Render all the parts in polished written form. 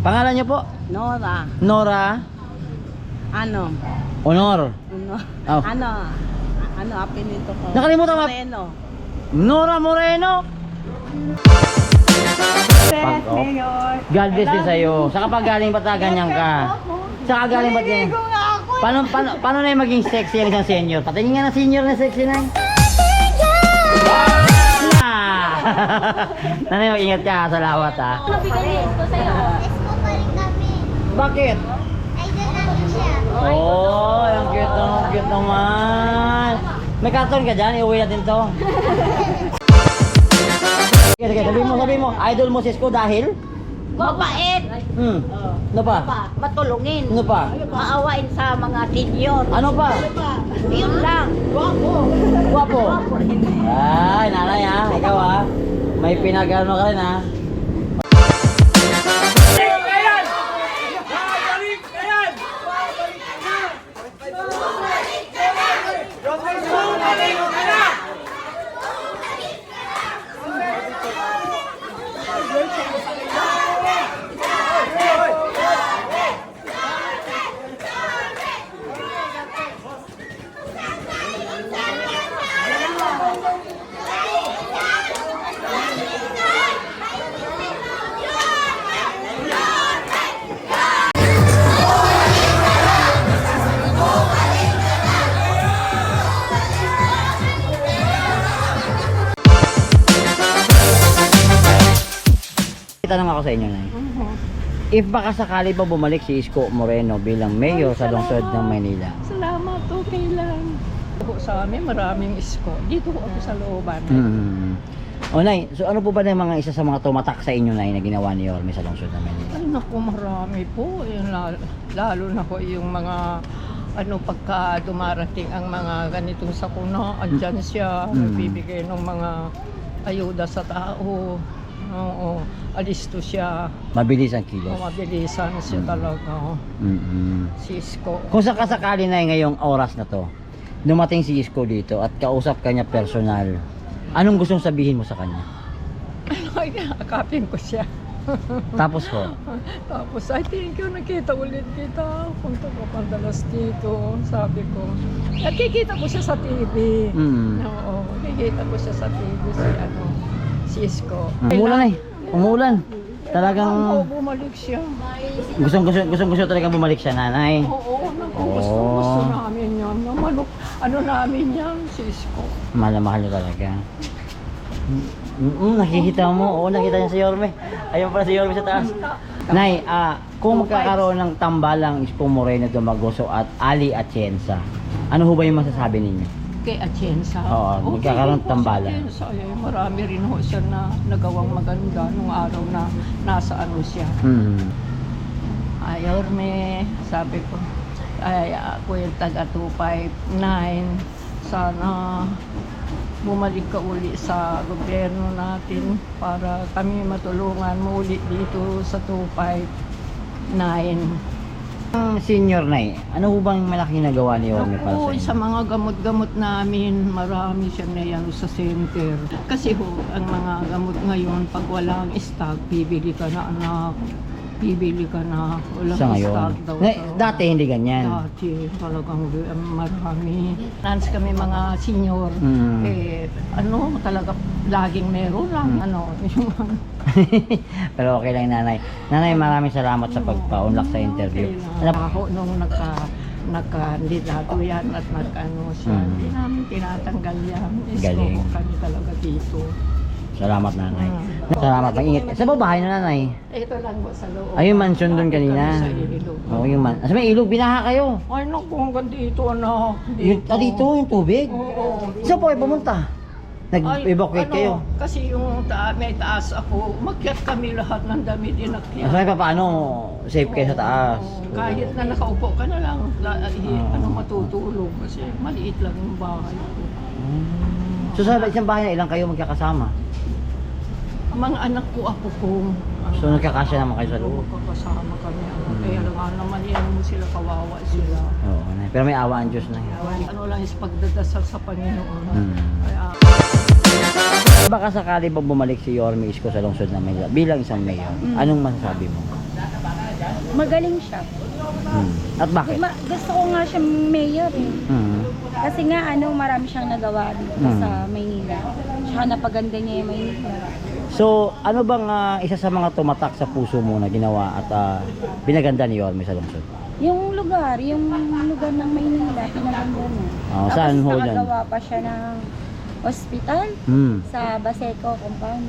Pangalan niyo po? Nora. Nora? Ano? Honor? Oh. Ano apelyido ko? Nakalimutan mo. Moreno. Nora Moreno? God bless din sa'yo. Saka pag galing ba't ganyan ka? Saka galing ba't ganyan? Paano na yung maging sexy ang isang senior? Patingin nga ng senior na sexy na. Nanay, mag-ingat ka sa lawat ha. Bakit? Oh, ang cute naman. May karton ka dyan, iuwi natin to. Sige, sabihin mo, idol mo si Isko dahil? Mabait. Ano pa? Matulungin. Ano pa? Maawain sa mga senior. Ano pa? Yun lang. Guwapo. Ay, nanay ha, ikaw ha. May pinag-ano ka rin ha. Tanong ako sa inyo, Nay. If baka sakali pa bumalik si Isko Moreno bilang mayor sa lungsod ng Maynila. Salamat, okay lang. Sa amin, maraming isko. Dito ako sa looban. O Nay, so ano po ba na yung mga isa sa mga tumatak sa inyo, Nay, na ginawa ni Yorme sa lungsod ng Maynila? Ay naku, marami po. Yung lalo na po yung mga pagka dumarating ang mga ganitong sakuna, andyan siya, nagbibigay ng mga ayuda sa tao. Oo, alisto siya. Mabilis ang kilos. Mabilisan siya talaga. Si Isko. Kung sakasakali na ngayong oras na to, dumating si Isko dito at kausap kanya personal, anong gustong sabihin mo sa kanya? Ay, akapin ko siya. Tapos ko? Tapos, I thank you, nakita ulit kita. Punta ko pandalas dito, sabi ko. Nakikita ko siya sa TV. Oo, nakikita ko siya sa TV, si Isko. Umulan umulan. Talagang bumalik siya. gusto talagang bumalik siya, nanay. Oo, gusto namin yan. Namin yan, si Isko. Mahal na mahal niya talaga. Nakikita mo, oo, nakita niya si Yorme. Ayun pala si Yorme sa taas. Nay, kung magkakaroon ng tambalang Isko Moreno Dumagoso at Ali Atienza, ano ho ba yung masasabi ninyo? Kay Atienza. Oo, magkakaroon ng tambalan. Atienza, marami rin ho siya na nagawang maganda nung araw na nasa siya. Yorme, sabi ko, ako yung taga 259. Sana bumalik ka uli sa gobyerno natin para kami matulungan mo ulit dito sa 259. Senior Nay, ano ho bang malaking nagawa ni Yorme para sa inyo? Sa mga gamot-gamot namin, marami siya na yan sa center. Kasi ang mga gamot ngayon, pag walang stock, bibili ka na anak. Bibili ka na, walang Sa ngayon? stock daw. Dati hindi ganyan. Dati, talagang marami. Nans kami mga senior, talaga laging meron lang. Yung Pero okay lang, nanay. Nanay, maraming salamat sa pagpaunlak sa interview. Ako nung nagka-kandidato yan at siya, hindi namin tinatanggal yan. Galing. Kami talaga dito. Salamat, nanay. Salamat, mag-ingat. Sa babahay na, nanay? Ito lang po sa loob. Ay, yung mansion doon kanina. Sa ilog. Oo, yung mansion. May ilog, binaha kayo. Ay, naku, hanggang dito, anak. Dito, yung tubig? Oo. Saan po kayo pumunta? Nag-evacuate kayo? Kasi yung may taas ako, umakyat kami lahat ng damit inakyat. Ay, paano? Safe kayo sa taas? Kahit na nakaupo ka na lang, matutulog kasi maliit lang yung bahay ko. So sa isang bahay na ilang kayo magkakasama? Mga anak ko, apo ko. So nagkakasya naman kayo sa loob? Magkakasama kami. Kaya lang naman yan mo sila, kawawa sila. Oo, pero may awa ang Diyos na. Lang is pagdadasal sa Panginoon. Kaya, Baka sakali ba bumalik si Yorme Isko sa lungsod ng Maynila bilang isang mayor, anong masasabi mo? magaling siya. At bakit? Gusto ko nga siya mayor eh. Kasi nga marami siyang nagawa dito sa Maynila. Tsaka napaganda niya yung Maynila. So, ano bang isa sa mga tumatak sa puso mo na ginawa at binaganda ni Yorme sa lungsod? Yung lugar ng Maynila, pinaganda niya. Oh, saan ho Tapos dyan? nakagawa pa siya ng ospital sa Baseco compound.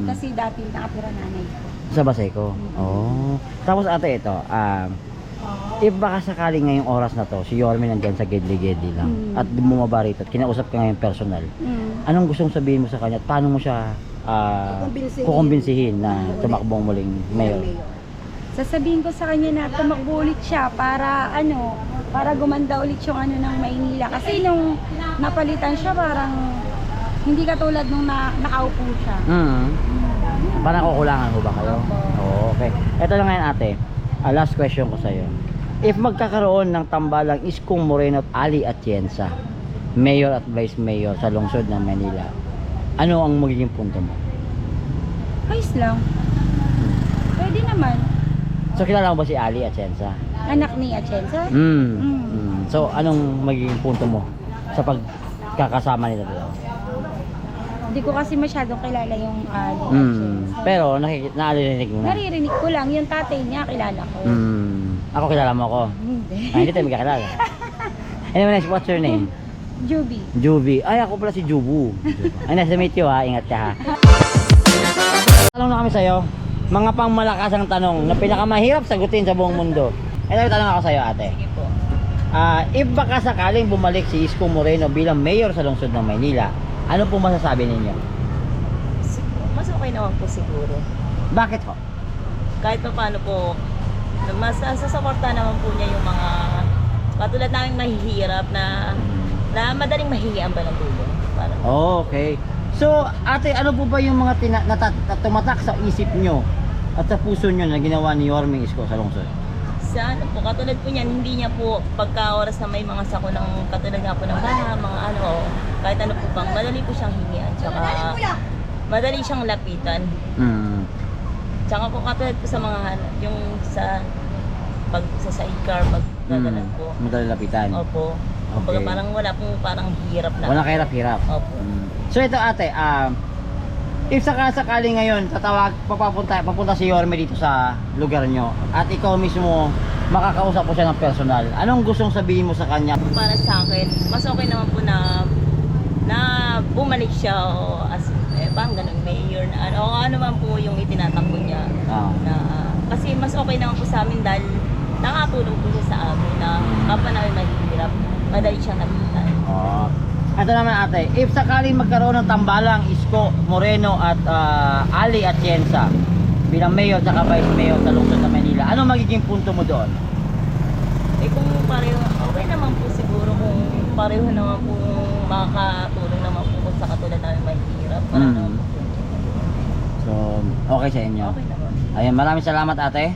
Kasi dati nakatira nanay. Sa Baseco? Oh. Tapos ate, ito, if baka sakaling ngayong oras na to, si Yorme nandyan sa gedli-gedli lang, at bumaba rito at kinausap ka ngayon personal, anong gustong sabihin mo sa kanya at paano mo siya kukumbinsihin na tumakbong muling mayor? Sasabihin ko sa kanya na tumakbo ulit siya para para gumanda ulit yung ng Maynila. Kasi nung napalitan siya parang hindi katulad nung nakaupo siya. Parang kukulangan mo ba kayo? Oo, okay. Ito lang ngayon ate, last question ko sa'yo. If magkakaroon ng tambalang Iskong Moreno at Ali Atienza, mayor at vice mayor sa lungsod ng Manila, ano ang magiging punto mo? Ayos lang. Pwede naman. So kilala mo ba si Ali Atienza? Anak ni Atienza? So anong magiging punto mo sa pagkakasama nila dalawa? Hindi ko kasi masyadong kilala yung Ali Atienza. Pero narinig mo na? Naririnig ko lang, yung tatay niya kilala ko. Ako kilala mo ako? Hindi. Hindi tayo magkakilala. Anyway, nice, what's your name? Juby. Juby. Ay, ako pala si Jubu. Ay, nice to meet you ha. Ingat ka ha. Tanong na kami sa'yo. Mga pangmalakasang tanong na pinakamahirap sagutin sa buong mundo. Ito, tanong ako sa'yo ate. Sige po. If baka sakaling bumalik si Iskong Moreno bilang mayor sa lungsod ng Maynila, ano po masasabi ninyo? Mas okay naman po siguro. Bakit po? Kahit pa paano po, mas sasuporta naman po niya yung mga katulad namin mahihirap na madaling mahingian ba ng tulong. Parang, Okay. So, ate, ano po ba yung mga tumatak sa isip nyo at sa puso nyo na ginawa ni Yorme Isko sa lungsod? sa ano po, katulad po niyan, hindi niya po pagka oras na may mga sako ng katulad nga po ng baha, mga kahit ano po bang, madali po siyang hingian. Tsaka, madali siyang lapitan. Tsaka po katulad po sa mga yung sa sidecar pag dadalan po. Madali lapitan. Opo. Okay. Parang wala pong parang hirap na. Walang kahirap-hirap. Opo. So ito ate, if sakali ngayon papunta si Yorme dito sa lugar nyo at ikaw mismo makakausap po siya ng personal, anong gustong sabihin mo sa kanya? Para sa akin, mas okay naman po na bumalik siya o as bang ganun mayor na ano man po yung itinatakbo niya. Na kasi mas okay naman po sa amin dahil nakatulong po siya sa amin na kapag namin mahihirap, madali siyang napitan. Ito naman ate, if sakaling magkaroon ng tambalang Isko Moreno at Ali Atienza bilang mayor at vice mayor sa lungsod ng Manila, ano magiging punto mo doon? Kung pareho, okay naman po siguro kung pareho naman po makakatulong naman po sa katulad namin mahihirap. Para naman po. So, okay sa inyo? Okay naman. Ayan, maraming salamat ate.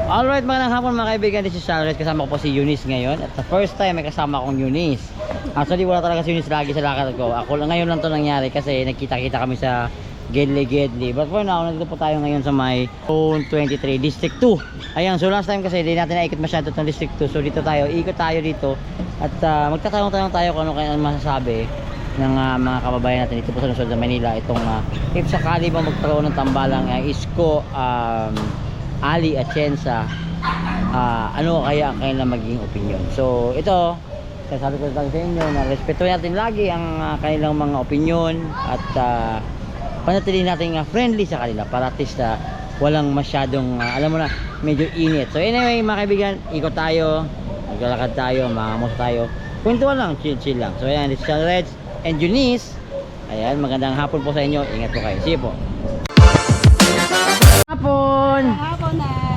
Alright, magandang hapon mga kaibigan, this is Charlotte. Kasama ko po si Eunice ngayon. At the first time may kasama akong Eunice. Actually wala talaga si Eunice lagi sa lakad ko. Ako lang ngayon lang to nangyari kasi nagkita-kita kami sa Gedli. But for now, nandito po tayo ngayon sa may Zone 23, District 2. Ayan, so last time kasi hindi natin naikot masyado itong District 2. So dito tayo, ikot tayo dito. At magtatanong tayo kung ano kaya masasabi ng mga kababayan natin dito po sa lungsod ng Manila. Itong if sakali ba magkaroon ng tambalang Isko Ali Atienza, ano kaya ang kanilang magiging opinion. So ito, sasabi ko lang sa inyo na respetuhin natin lagi ang kanilang mga opinion at panatilihin natin friendly sa kanila para at least walang masyadong alam mo na, medyo init. So anyway mga kaibigan, ikot tayo, maglalakad tayo, mamamusta tayo, kwentuhan lang, chill lang. So ayan, this is Reds and Eunice. Ayan, magandang hapon po sa inyo, ingat po kayo, see you po. Hapon!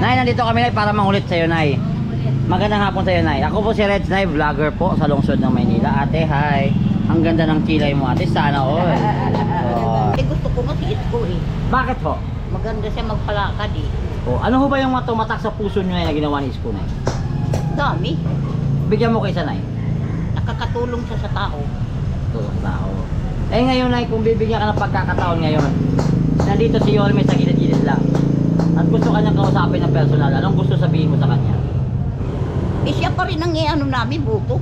Nay, nandito kami Nay para mangulit sa'yo Nay. Magandang hapon sa'yo Nay. Ako po si Reds Nay, vlogger po sa lungsod ng Maynila. Ate, hi. Ang ganda ng kilay mo ate, sana all. Gusto ko matiis ko eh. Bakit po? Maganda siya magpalakad eh. Ano ho ba yung tumatak sa puso nyo na ginawa ni Isko Nay? Dami. Bigyan mo kaysa Nay. Nakakatulong siya sa tao. Tulong tao. Ngayon Nay, kung bibigyan ka ng pagkakataon ngayon, nandito si Yorme sa gilid-gilid lang. At gusto ka kanyang kausapin ng personal, anong gusto sabihin mo sa kanya? Eh siya pa rin ang ano namin, buto.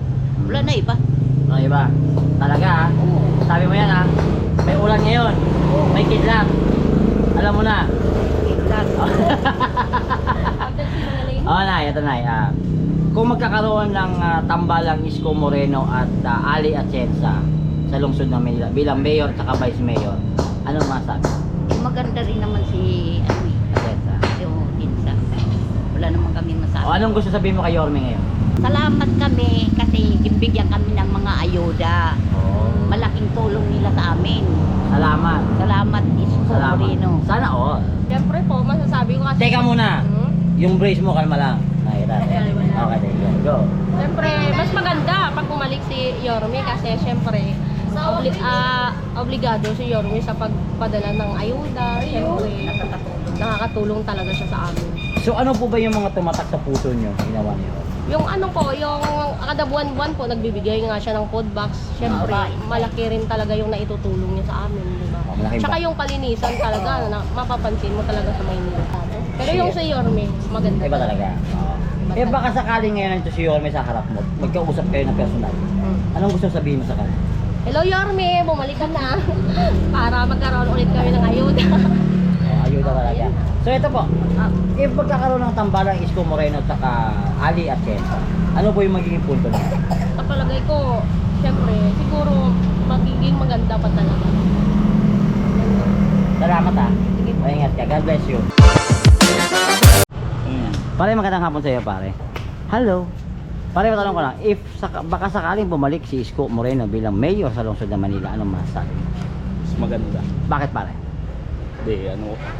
Wala na iba. Ano iba? Talaga ha? Sabi mo yan ha? May ulan ngayon. May kidlat. Alam mo na. Kidlat. Nay, ito Nay. Kung magkakaroon ng tambalang Isko Moreno at Ali Atienza sa lungsod ng Manila bilang mayor at vice mayor, anong masabi? Eh, maganda rin naman si Atienza. yung Tinsa. Wala naman kami masabi. O anong gusto sabihin mo kay Yorme ngayon? Salamat kami kasi bibigyan kami ng mga ayuda. Oh. Malaking tulong nila sa amin. Salamat. Salamat, Isko Salamat. Moreno. Sana all. Siyempre po, masasabi ko kasi... Teka muna. Yung brace mo, kalma lang. Okay, okay, go. Siyempre, mas maganda pag bumalik si Yorme kasi siyempre, obligado si Yorme sa pagpadala ng ayuda. Siyempre, nakakatulong talaga siya sa amin. So ano po ba yung mga tumatak sa puso nyo ginawa niyo? Yung ano po, yung kada buwan-buwan po, nagbibigay nga siya ng food box. Siyempre, malaki rin talaga yung naitutulong niya sa amin, di ba? Malaking Tsaka yung palinisan talaga, na mapapansin mo talaga sa Maynila. Pero yung sa Yorme, maganda. Iba talaga. Eh baka sakaling ngayon nandito si Yorme sa harap mo, magkausap kayo ng personal. Anong gusto sabihin mo sa kanya? Hello Yorme, bumalik ka na. Para magkaroon ulit kami ng ayuda. Ayuda talaga. So ito po, if magkakaroon ng tambalang Isko Moreno at saka Ali Atienza, ano po yung magiging punto niya? Sa palagay ko, siyempre, siguro magiging maganda pa talaga. Salamat ha. Maingat ka. God bless you. Pare, magandang hapon sa iyo, pare. Hello. Pare, matanong ko lang, if baka sakaling bumalik si Isko Moreno bilang mayor sa lungsod ng Manila, anong masasabi? Mas maganda. Bakit, pare? Hindi,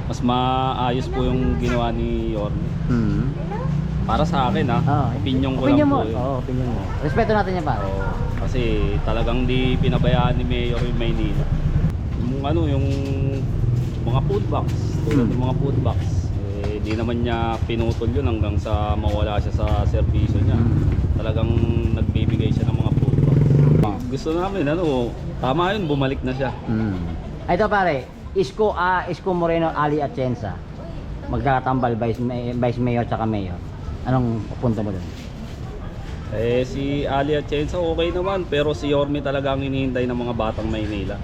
mas maayos po yung ginawa ni Yorme. Para sa akin opinion ko lang po. Opinion mo. Respeto natin yan, pare. Kasi talagang di pinabayaan ni Mayor yung Maynila. Yung mga food box, tulad ng mga food box. Di naman niya pinutol yun hanggang sa mawala siya sa serbisyo niya. Talagang nagbibigay siya ng mga food box. Gusto namin, tama yun, bumalik na siya. Ito, pare. Isko Moreno, Ali Atienza, magkakatambal vice mayor at mayor. Anong punto mo doon? Si Ali Atienza okay naman, pero si Yorme talaga ang hinihintay ng mga batang Maynila.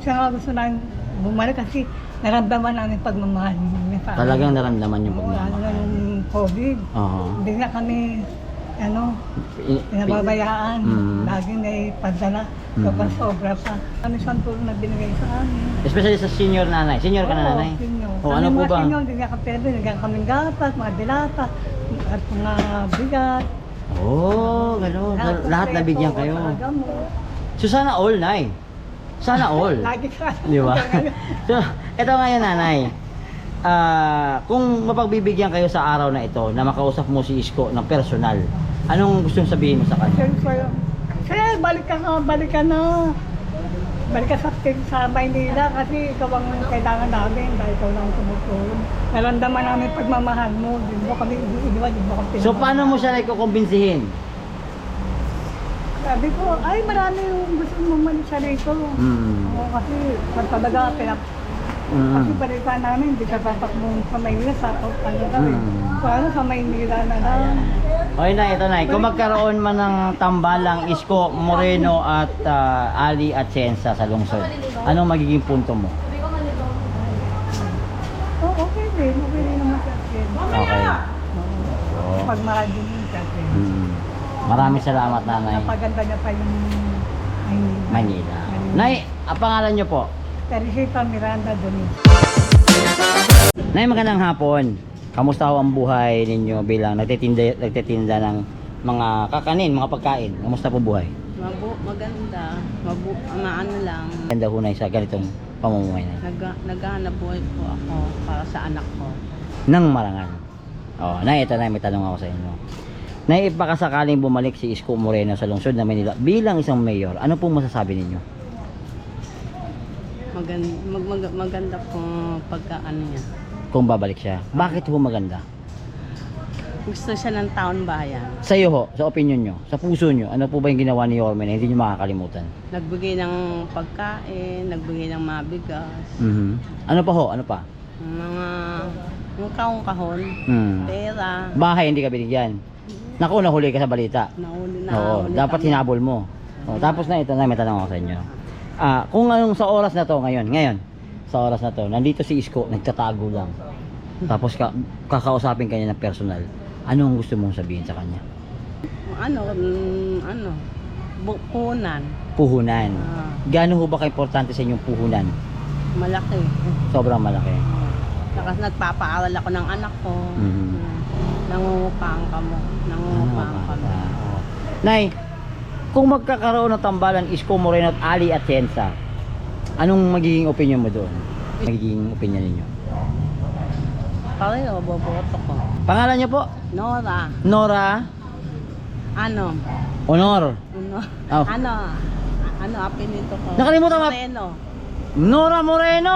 Siya nga gusto namin bumalik kasi naramdaman namin pagmamahal. Talagang naramdaman yung Lalo na pagmamahal. yung COVID. Hindi na kami, pinababayaan. Lagi may padala. Sobra pa. Ano siyang tulong na binigay sa amin. Especially sa senior nanay. Senior ka na, nanay? Senior. Ano po ba? Senior, hindi ka pwede. Nagyan kaming gatas, mga dilata, at mga bigat. Gano'n. Lahat nabigyan kayo. So sana all, nay. Sana all. Lagi ka. Di ba? So, ito ngayon, nanay. Kung mapagbibigyan kayo sa araw na ito na makausap mo si Isko ng personal, anong gustong sabihin mo sa kanya? Sir, balik ka na. Balik ka sa Maynila kasi ikaw ang kailangan namin dahil ikaw lang tumutulong. Naramdaman namin pagmamahal mo. Di mo kami iniwan, di mo kami So paano mo siya ikukumbinsihin? Sabi ko, ay marami yung gusto mo man siya rito. Oo, kasi talaga kasi balikan namin, hindi ka tatak mo sa Maynila, sa ano sa Maynila na lang. Okay na, ito na. Kung magkaroon man ng tambalang Isko Moreno at Ali Atienza sa lungsod, anong magiging punto mo? Okay din naman sa akin. Okay. Pagmahal din yung sa akin. Maraming salamat, nanay. Napaganda niya pa yung Manila. Nay, ang pangalan niyo po? Teresita Miranda Donis. Nay, magandang hapon. Kamusta ho ang buhay ninyo bilang nagtitinda ng mga kakanin, mga pagkain? Kamusta po buhay? Maganda. Ano lang. Ganda ho, nay, sa ganitong pamumuhay na. Naghahanap buhay po ako para sa anak ko. Nang marangal. Nay, ito na, may tanong ako sa inyo. Nay, if baka sakaling bumalik si Isko Moreno sa lungsod ng Manila bilang isang mayor, ano pong masasabi ninyo? Maganda po pagkaano niya. Kung babalik siya. Bakit ho maganda? Gusto siya ng taon bayan. Sa iyo ho, sa opinion nyo, sa puso nyo, ano po ba yung ginawa ni Yorme na hindi nyo makakalimutan? Nagbigay ng pagkain, nagbigay ng mabigas, Ano pa ho? Ano pa? mga Yung kahon-kahon, pera, Bahay hindi ka binigyan. Naku, nahuli ka sa balita. nahuli Oo, dapat hinabol mo. O, tapos na ito na, may tanong ako sa inyo. Kung anong sa oras na to ngayon, sa oras na to, nandito si Isko, nagtatago lang. Tapos kakausapin kanya ng personal. Anong gusto mong sabihin sa kanya? bukunan, Puhunan. Ah. Gaano ho ba ka-importante sa inyong puhunan? malaki. Sobrang malaki. Tapos nagpapaaral ako ng anak ko. Mhm. Nangungupang kamo. Nangungupang kamo. Oo. Nay, kung magkakaroon ng tambalan Isko Moreno at Ali Atienza, anong magiging opinion mo doon? Magiging opinion ninyo? Pareho, boboto ko. Pangalan niyo po? Nora, Nora ano? Honor. Ano? Ano apelyido ko? Nakalimutan mo. Moreno. Nora Moreno.